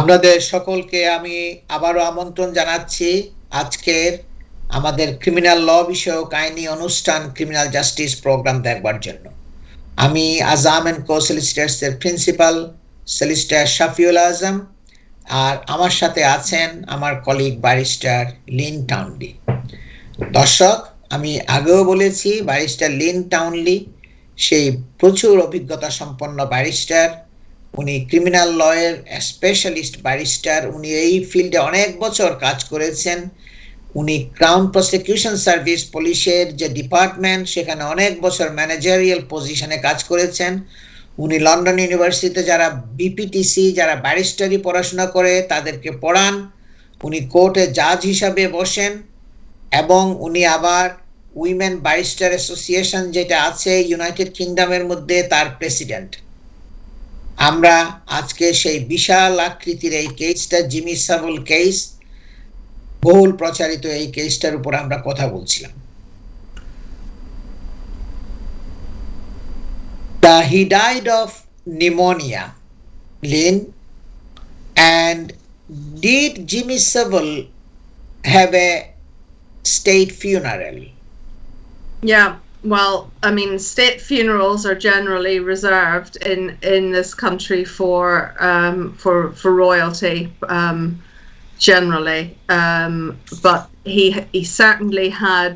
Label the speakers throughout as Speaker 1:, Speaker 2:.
Speaker 1: আপনাদের সকলকে আমি আবারও আমন্ত্রণ জানাচ্ছি আজকের আমাদের ক্রিমিনাল ল বিষয়ক আইনি অনুষ্ঠান ক্রিমিনাল জাস্টিস প্রোগ্রাম দেখবার জন্য। আমি আজাম এন্ড কো সলিসিটার্স এর প্রিন্সিপাল সলিসিটর শাফিউল আজম, আর আমার সাথে আছেন আমার কলিগ ব্যারিস্টার লিন টাউনলি। দর্শক, আমি আগেও বলেছি ব্যারিস্টার লিন টাউনলি সেই প্রচুর অভিজ্ঞতা সম্পন্ন ব্যারিস্টার। উনি ক্রিমিনাল লয়ের স্পেশালিস্ট ব্যারিস্টার। উনি এই ফিল্ডে অনেক বছর কাজ করেছেন। উনি ক্রাউন প্রসিকিউশন সার্ভিস পুলিশের যে ডিপার্টমেন্ট সেখানে অনেক বছর ম্যানেজারিয়াল পজিশনে কাজ করেছেন। উনি লন্ডন ইউনিভার্সিটিতে যারা বিপিটিসি যারা ব্যারিস্টারি পড়াশোনা করে তাদেরকে পড়ান। উনি কোর্টে জাজ হিসাবে বসেন এবং উনি আবার উইমেন ব্যারিস্টার অ্যাসোসিয়েশন যেটা আছে ইউনাইটেড কিংডমের মধ্যে তার প্রেসিডেন্ট। আমরা আজকে সেই বিশাল আকৃতির এই কেসটা জিমি সাভল কেস, বহুল প্রচারিত এই কেসটার উপর আমরা কথা বলছিলাম। He died of pneumonia, Lynn. And did Jimmy Savile have a state funeral?
Speaker 2: Yeah. Well, I mean, state funerals are generally reserved in this country for royalty, generally. But he certainly had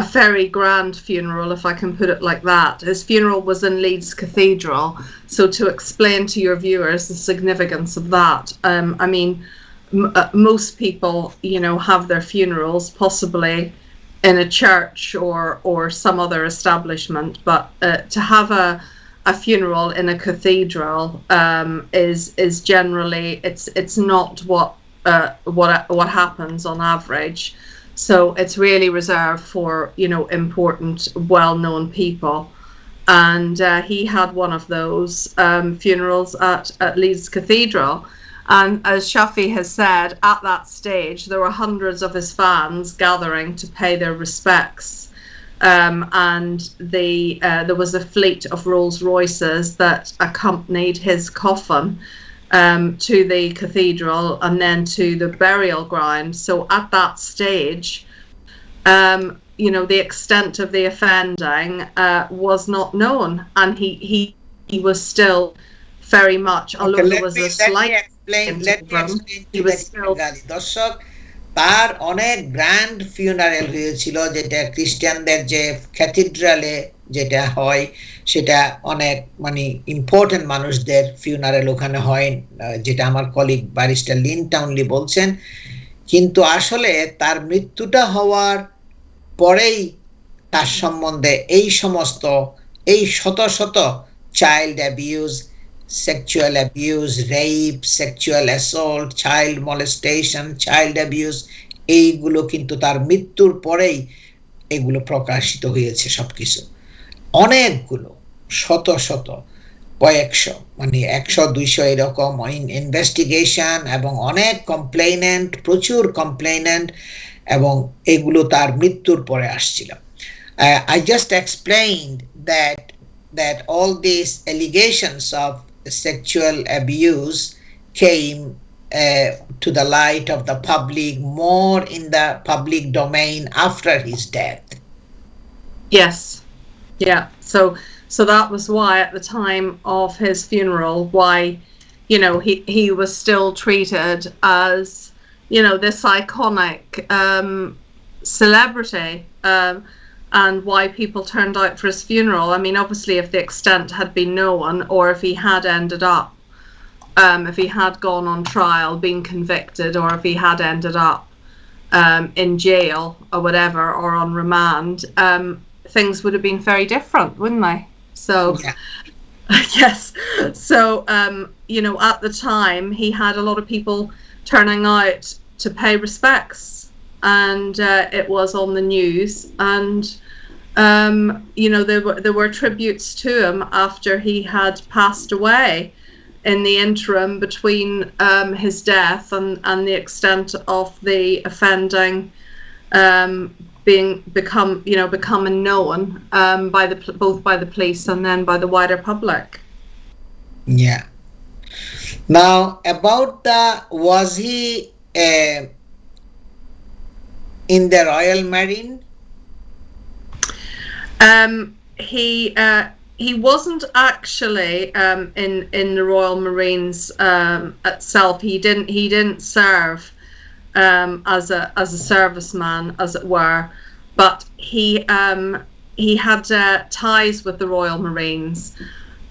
Speaker 2: a very grand funeral, if I can put it like that. His funeral was in Leeds Cathedral. So to explain to your viewers the significance of that, I mean, most people, you know, have their funerals possibly in a church or some other establishment, but to have a funeral in a cathedral is generally it's not what happens on average. So it's really reserved for, you know, important, well-known people. And he had one of those funerals at Leeds Cathedral. And as Shafi has said, at that stage, there were hundreds of his fans gathering to pay their respects. And there was a fleet of Rolls Royces that accompanied his coffin to the cathedral and then to the burial ground. So at that stage, you know, the extent of the offending was not known. And he was still very much, although there was a slight...
Speaker 1: দর্শক, তার অনেক grand funeral হয়েছিল, যেটা খ্রিস্টানদের যে ক্যাথিড্রালে যেটা হয় সেটা অনেক মানে ইম্পর্টেন্ট মানুষদের ফিউনারেল ওখানে হয়, যেটা আমার কলিগ ব্যারিস্টার লিন টাউনলি বলছেন। কিন্তু আসলে তার মৃত্যুটা হওয়ার পরেই তার সম্বন্ধে এই সমস্ত শত শত child abuse, sexual abuse, rape, sexual assault, child molestation, child abuse, এইগুলো কিন্তু তার মৃত্যুর পরেই এগুলো প্রকাশিত হয়েছে সবকিছু। অনেকগুলো শত শত কয়েকশো মানে 100-200 এরকম ইনভেস্টিগেশন এবং অনেক কমপ্লেইনেন্ট, প্রচুর কমপ্লেইনেন্ট, এবং এগুলো তার মৃত্যুর পরে আসছিল। I just explained that all these allegations of sexual abuse came to the light of the public, more in the public domain after his death.
Speaker 2: Yes. Yeah. So that was why at the time of his funeral, why, you know, he was still treated as, you know, this iconic celebrity, and why people turned out for his funeral. I mean, obviously, if the extent had been known, or if he had ended up, if he had gone on trial, been convicted, or if he had ended up in jail or whatever, or on remand, things would have been very different, wouldn't they? So, yeah. Yes. So, you know, at the time, he had a lot of people turning out to pay respects, and it was on the news, and you know, there were tributes to him after he had passed away in the interim between his death and the extent of the offending becoming known both by the police and then by the wider public.
Speaker 1: Yeah. Now, about was he in the Royal Marine?
Speaker 2: He wasn't actually in the Royal Marines itself. He didn't serve as a serviceman, as it were, but he had ties with the Royal Marines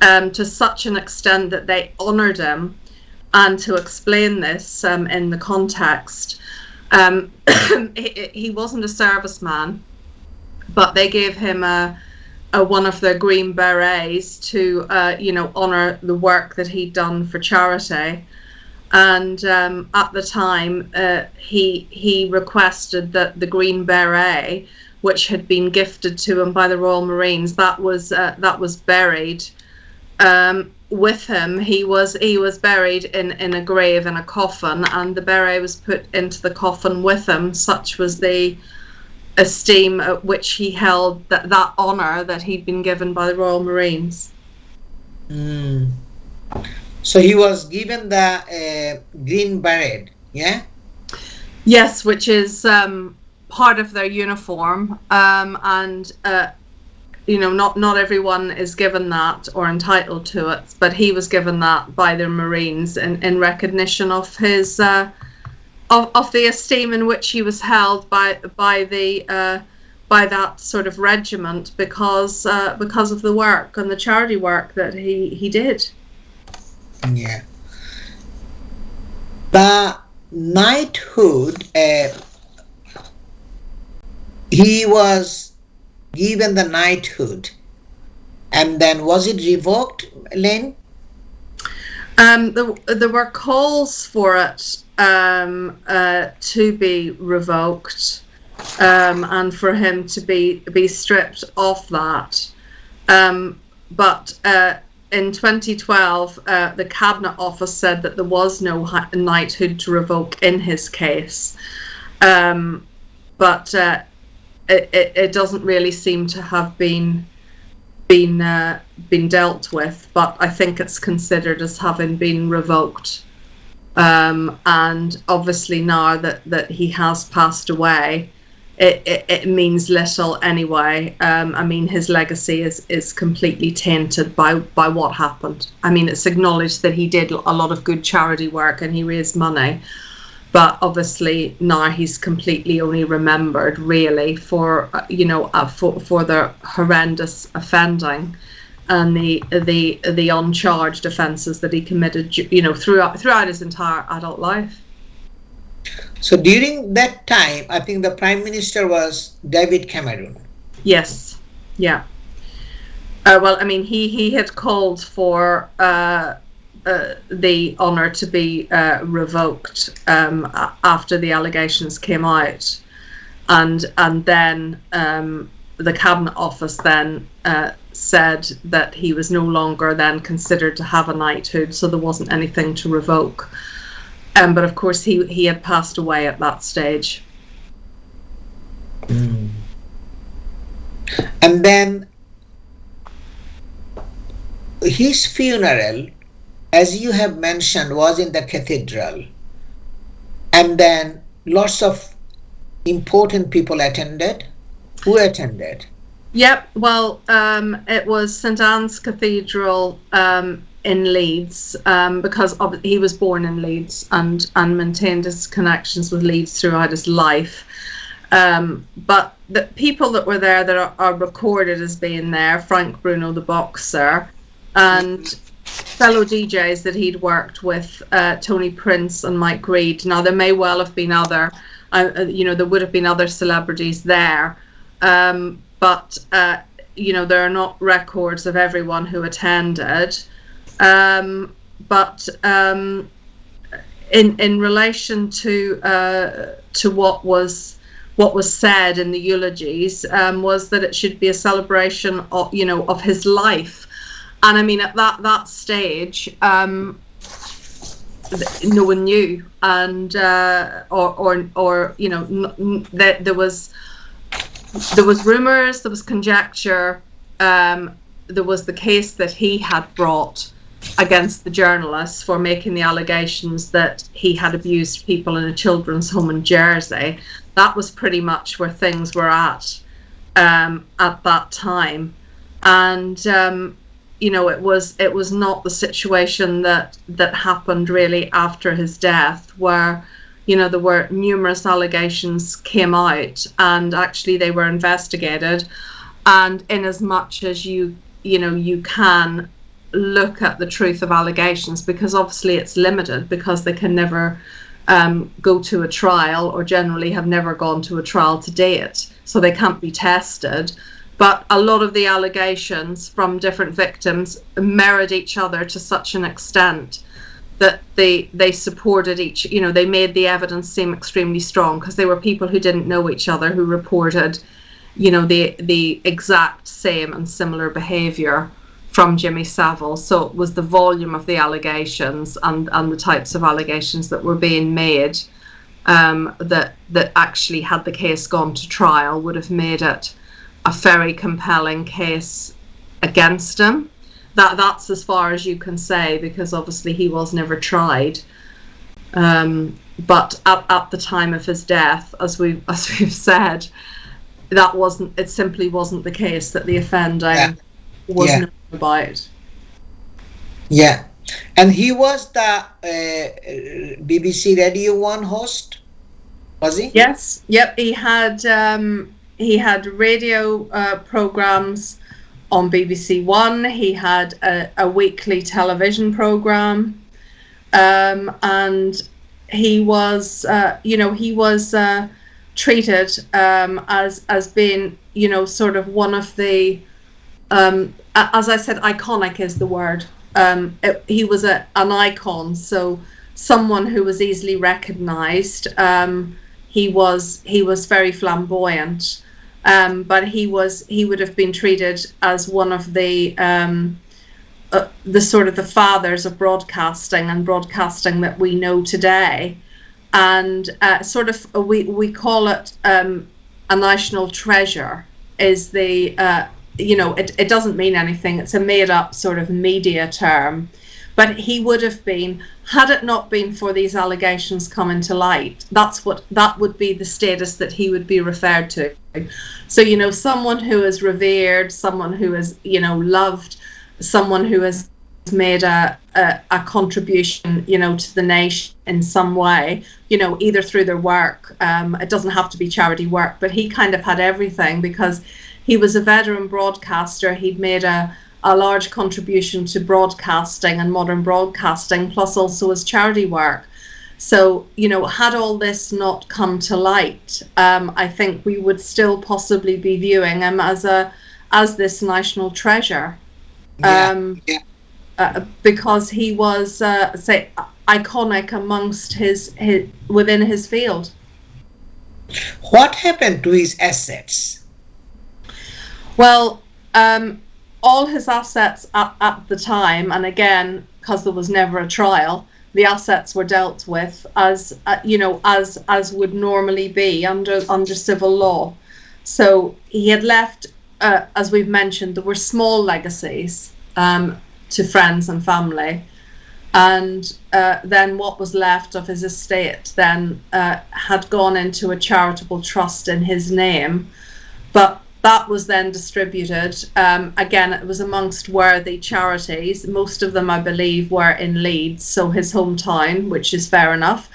Speaker 2: to such an extent that they honoured him. And to explain this in the context, he wasn't a serviceman, but they gave him one of the green berets to honour the work that he'd done for charity. And at the time, he requested that the green beret, which had been gifted to him by the Royal Marines, that was buried with him. He was buried in a grave, in a coffin, and the beret was put into the coffin with him. Such was the esteem at which he held that honour that he'd been given by the Royal Marines.
Speaker 1: So he was given the green beret, yeah?
Speaker 2: Yes, which is part of their uniform, and not everyone is given that or entitled to it, but he was given that by the Marines in recognition of his of the esteem in which he was held by that sort of regiment because of the work and the charity work that he did.
Speaker 1: Yeah. The knighthood, he was given the knighthood, and then was it revoked, Lynn?
Speaker 2: There were calls for it to be revoked, and for him to be stripped of that. But in 2012, the Cabinet Office said that there was no knighthood to revoke in his case. But it doesn't really seem to have been dealt with, but I think it's considered as having been revoked. And obviously now that he has passed away, it means little anyway. I mean, his legacy is completely tainted by what happened. I mean, it's acknowledged that he did a lot of good charity work and he raised money, but obviously now he's completely only remembered really for the horrendous offending and the uncharged offences that he committed, throughout his entire adult life.
Speaker 1: So during that time, I think the Prime Minister was David Cameron.
Speaker 2: Yes, yeah. Well, I mean, he had called for the honour to be revoked after the allegations came out, and then the Cabinet Office then said that he was no longer then considered to have a knighthood, so there wasn't anything to revoke. But of course he had passed away at that stage.
Speaker 1: And then his funeral, as you have mentioned, was in the cathedral, and then lots of important people attended. Who attended?
Speaker 2: Yep, well, it was St Anne's Cathedral in Leeds, because he was born in Leeds and maintained his connections with Leeds throughout his life. But the people that were there that are recorded as being there: Frank Bruno, the boxer, and fellow DJs that he'd worked with, Tony Prince and Mike Reid. Now, there may well have been there would have been other celebrities there, but there are not records of everyone who attended. But in relation to what was said in the eulogies, was that it should be a celebration of his life. And I mean, at that stage, no one knew, and there was rumours, there was conjecture, there was the case that he had brought against the journalists for making the allegations that he had abused people in a children's home in Jersey. That was pretty much where things were at that time. And you know, it was not the situation that happened really after his death, where, you know, there were numerous allegations came out and actually they were investigated. And in as much as you can look at the truth of allegations, because obviously it's limited, because they can never go to a trial, or generally have never gone to a trial to date, so they can't be tested. But a lot of the allegations from different victims mirrored each other to such an extent that they supported each, you know, they made the evidence seem extremely strong, because they were people who didn't know each other who reported, you know, the exact same and similar behaviour from Jimmy Savile. So it was the volume of the allegations and the types of allegations that were being made that actually, had the case gone to trial, would have made it a very compelling case against him. That's as far as you can say, because obviously he was never tried. But at the time of his death, as we've said, it simply wasn't the case that the offending was known about.
Speaker 1: Yeah, and he was the BBC Radio 1 host, was he?
Speaker 2: Yes. Yep. He had radio programs on BBC One. He had a weekly television program, and he was, treated as being, you know, sort of one of the, as I said, iconic is the word. He was an icon, so someone who was easily recognised. He was very flamboyant. But he would have been treated as one of the sort of the fathers of broadcasting that we know today, and sort of we call it a national treasure. Is the it doesn't mean anything. It's a made up sort of media term. But he would have been, had it not been for these allegations coming to light, that would be the status that he would be referred to. So, you know, someone who is revered, someone who is, you know, loved, someone who has made a contribution, you know, to the nation in some way, you know, either through their work. It doesn't have to be charity work, but he kind of had everything, because he was a veteran broadcaster. He'd made a large contribution to broadcasting and modern broadcasting, plus also his charity work. So, you know, had all this not come to light, I think we would still possibly be viewing him as this national treasure, because he was, say, iconic amongst his within his field.
Speaker 1: What happened to his assets?
Speaker 2: Well, all his assets at the time, and again, because there was never a trial, the assets were dealt with as as would normally be under civil law. So he had left, as we've mentioned, there were small legacies to friends and family, and then what was left of his estate then had gone into a charitable trust in his name, but that was then distributed. Again, it was amongst worthy charities. Most of them, I believe, were in Leeds, so his hometown, which is fair enough.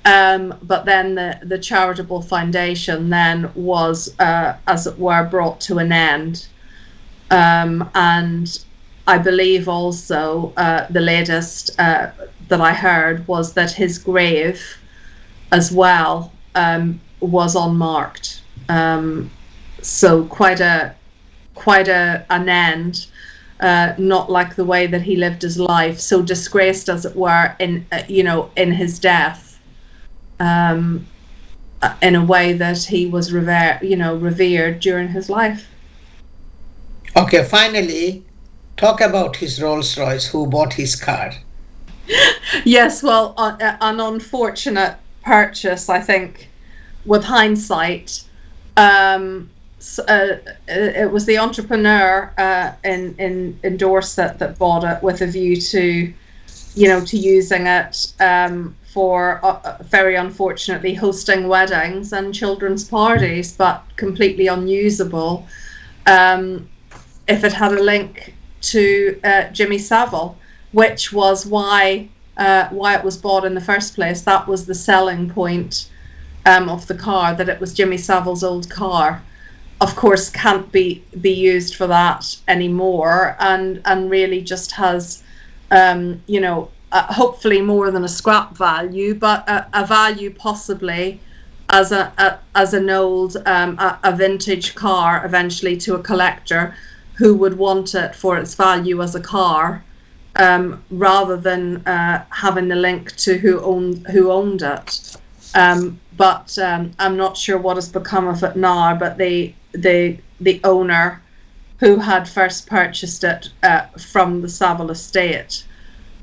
Speaker 2: But then the charitable foundation then was, as it were, brought to an end. And I believe also the latest that I heard was that his grave as well was unmarked. So quite an end, not like the way that he lived his life, so disgraced, as it were, in in his death, in a way that he was revered during his life.
Speaker 1: Okay, finally, talk about his Rolls Royce. Who bought his car?
Speaker 2: Yes, well, an unfortunate purchase, I think, with hindsight. it was the entrepreneur in Dorset that bought it with a view to, to using it for very unfortunately hosting weddings and children's parties, but completely unusable if it had a link to Jimmy Savile, which was why it was bought in the first place. That was the selling point of the car, that it was Jimmy Savile's old car. Of course, can't be used for that anymore, and really just has, hopefully more than a scrap value, but a value possibly as an old a vintage car eventually to a collector who would want it for its value as a car, rather than having the link to who owned it. But I'm not sure what has become of it now. But the owner who had first purchased it from the Savile estate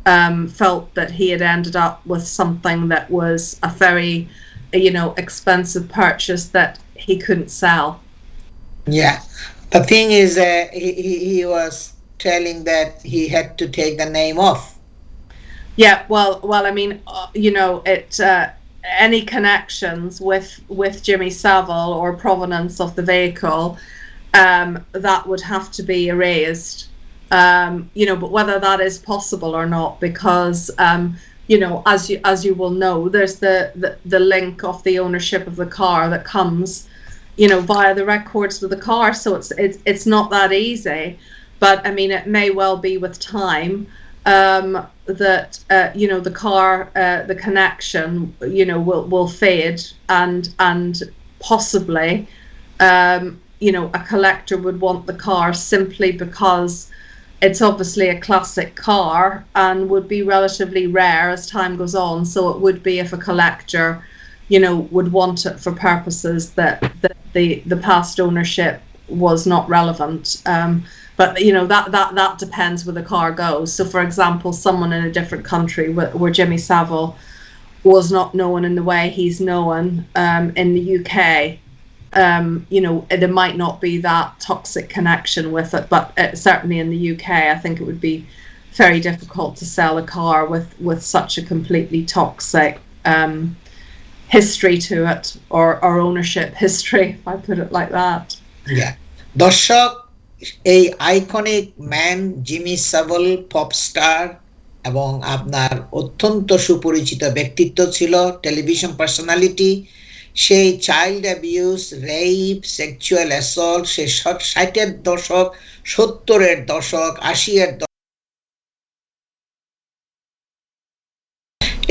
Speaker 2: felt that he had ended up with something that was a very, expensive purchase that he couldn't sell.
Speaker 1: Yeah, the thing is, he was telling that he had to take the name off.
Speaker 2: Yeah, well, I mean, any connections with Jimmy Savile or provenance of the vehicle, that would have to be erased. But whether that is possible or not, because as you will know, there's the link of the ownership of the car that comes, via the records of the car. So it's not that easy. But I mean, it may well be with time that the car, the connection, will fade, and possibly, a collector would want the car simply because it's obviously a classic car and would be relatively rare as time goes on. So it would be if a collector, would want it for purposes that the past ownership was not relevant. But that depends where the car goes. So, for example, someone in a different country where Jimmy Savile was not known in the way he's known in the UK, there might not be that toxic connection with it. But certainly in the UK, I think it would be very difficult to sell a car with such a completely toxic history to it, or ownership history, if I put it like that.
Speaker 1: Yeah. দর্শক, এই iconic man Jimmy Savile pop star এবং আপনার অত্যন্ত সুপরিচিত ব্যক্তিত্ব ছিল, television personality. সেই child abuse, rape, sexual assault সে 60-এর দশক, 70-এর দশক, 80-এর দশক,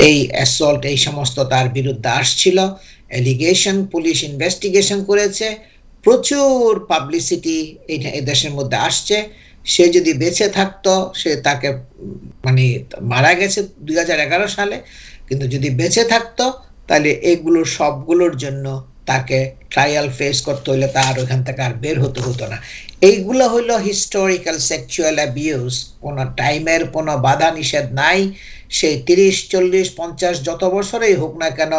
Speaker 1: এই অ্যাসল্ট, এই সমস্ত তার বিরুদ্ধে আসছিল। এলিগেশন, পুলিশ ইনভেস্টিগেশন করেছে, প্রচুর পাবলিসিটি এই দেশের মধ্যে আসছে। সে যদি বেঁচে থাকতো, সে তাকে মারা গেছে 2011 সালে, কিন্তু যদি বেঁচে থাকতো তাহলে এগুলো সবগুলোর জন্য তাকে ট্রায়াল ফেস করতে হলে তার ওখান থেকে আর বের হতো না। এইগুলো হলো হিস্টোরিক্যাল সেক্সুয়াল অ্যাবিউজ। কোনো টাইমের কোনো বাধা নিষেধ নাই। সেই 30, 40, 50 যত বছরেই হোক না কেন,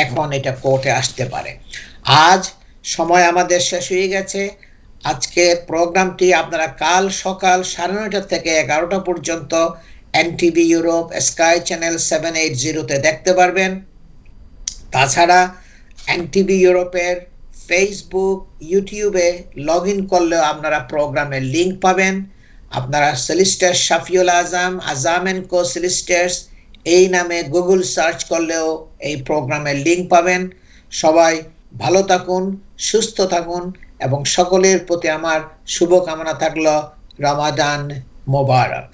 Speaker 1: এখন এটা কোর্টে আসতে পারে। আজ সময় আমাদের শেষ হয়ে গেছে। আজকের প্রোগ্রামটি আপনারা কাল সকাল 9:30 থেকে 11টা পর্যন্ত এনটিভি ইউরোপ স্কাই চ্যানেল 780-তে দেখতে পারবেন। তাছাড়া এনটিভি ইউরোপের ফেসবুক, ইউটিউবে লগ ইন করলেও আপনারা প্রোগ্রামের লিঙ্ক পাবেন। আপনারা solicitor Shafiul Azam, Azam and কো সলিসিটর্স এই নামে গুগল সার্চ করলেও এই প্রোগ্রামের লিঙ্ক পাবেন। সবাই ভালো থাকুন, সুস্থ থাকুন, এবং সকলের প্রতি আমার শুভকামনা থাকলো রমাদান মোবারক।